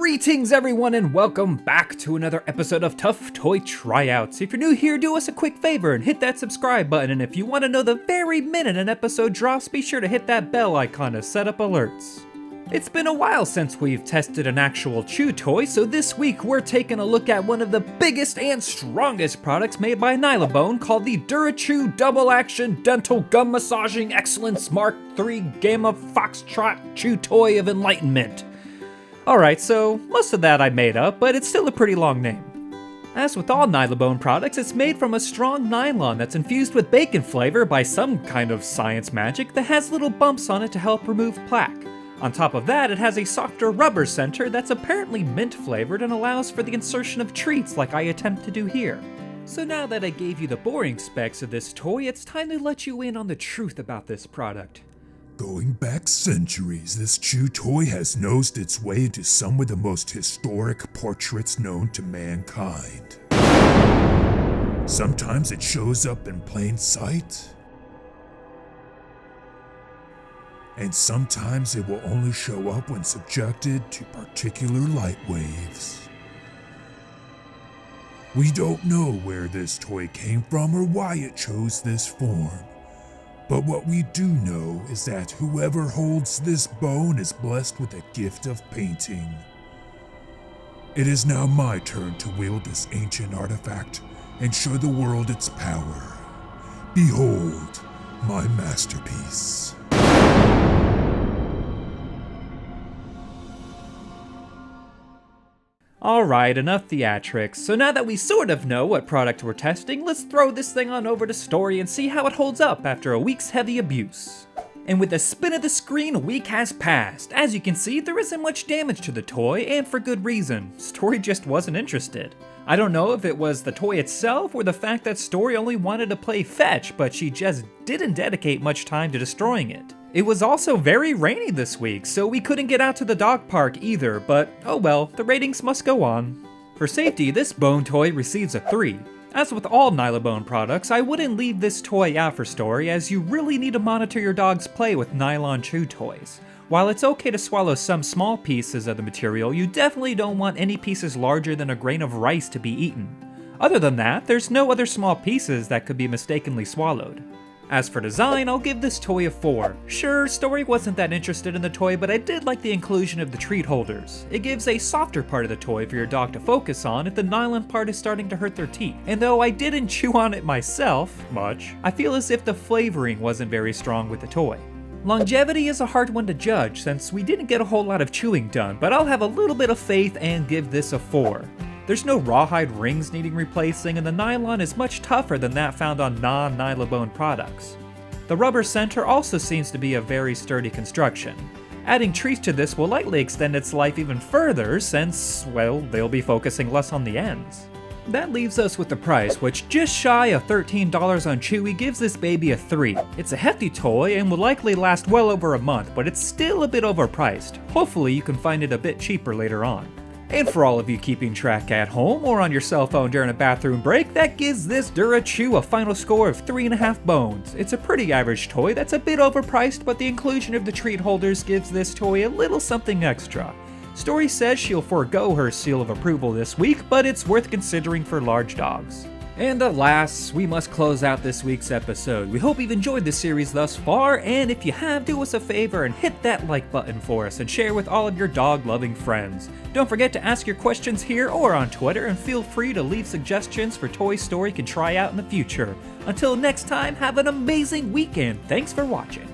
Greetings everyone and welcome back to another episode of Tough Toy Tryouts. If you're new here, do us a quick favor and hit that subscribe button, and if you want to know the very minute an episode drops, be sure to hit that bell icon to set up alerts. It's been a while since we've tested an actual chew toy, so this week we're taking a look at one of the biggest and strongest products made by Nylabone called the DuraChew Double Action Dental Gum Massaging Excellence Mark III Gamma Foxtrot Chew Toy of Enlightenment. Alright, so most of that I made up, but it's still a pretty long name. As with all Nylabone products, it's made from a strong nylon that's infused with bacon flavor by some kind of science magic that has little bumps on it to help remove plaque. On top of that, it has a softer rubber center that's apparently mint flavored and allows for the insertion of treats like I attempt to do here. So now that I gave you the boring specs of this toy, it's time to let you in on the truth about this product. Going back centuries, this chew toy has nosed its way into some of the most historic portraits known to mankind. Sometimes it shows up in plain sight, and sometimes it will only show up when subjected to particular light waves. We don't know where this toy came from or why it chose this form. But what we do know is that whoever holds this bone is blessed with a gift of painting. It is now my turn to wield this ancient artifact and show the world its power. Behold, my masterpiece. Alright, enough theatrics. So now that we sort of know what product we're testing, let's throw this thing on over to Story and see how it holds up after a week's heavy abuse. And with the spin of the screen, a week has passed. As you can see, there isn't much damage to the toy, and for good reason. Story just wasn't interested. I don't know if it was the toy itself or the fact that Story only wanted to play fetch, but she just didn't dedicate much time to destroying it. It was also very rainy this week, so we couldn't get out to the dog park either, but oh well, the ratings must go on. For safety, this bone toy receives a 3. As with all Nylabone products, I wouldn't leave this toy out for Story, as you really need to monitor your dog's play with nylon chew toys. While it's okay to swallow some small pieces of the material, you definitely don't want any pieces larger than a grain of rice to be eaten. Other than that, there's no other small pieces that could be mistakenly swallowed. As for design, I'll give this toy a 4. Sure, Story wasn't that interested in the toy, but I did like the inclusion of the treat holders. It gives a softer part of the toy for your dog to focus on if the nylon part is starting to hurt their teeth. And though I didn't chew on it myself much, I feel as if the flavoring wasn't very strong with the toy. Longevity is a hard one to judge since we didn't get a whole lot of chewing done, but I'll have a little bit of faith and give this a 4. There's no rawhide rings needing replacing, and the nylon is much tougher than that found on non-Nylabone products. The rubber center also seems to be a very sturdy construction. Adding treats to this will likely extend its life even further since, well, they'll be focusing less on the ends. That leaves us with the price, which just shy of $13 on Chewy gives this baby a 3. It's a hefty toy and will likely last well over a month, but it's still a bit overpriced. Hopefully you can find it a bit cheaper later on. And for all of you keeping track at home or on your cell phone during a bathroom break, that gives this DuraChew a final score of 3.5 bones. It's a pretty average toy that's a bit overpriced, but the inclusion of the treat holders gives this toy a little something extra. Story says she'll forego her seal of approval this week, but it's worth considering for large dogs. And alas, we must close out this week's episode. We hope you've enjoyed the series thus far, and if you have, do us a favor and hit that like button for us and share with all of your dog-loving friends. Don't forget to ask your questions here or on Twitter, and feel free to leave suggestions for toys Story can try out in the future. Until next time, have an amazing weekend. Thanks for watching.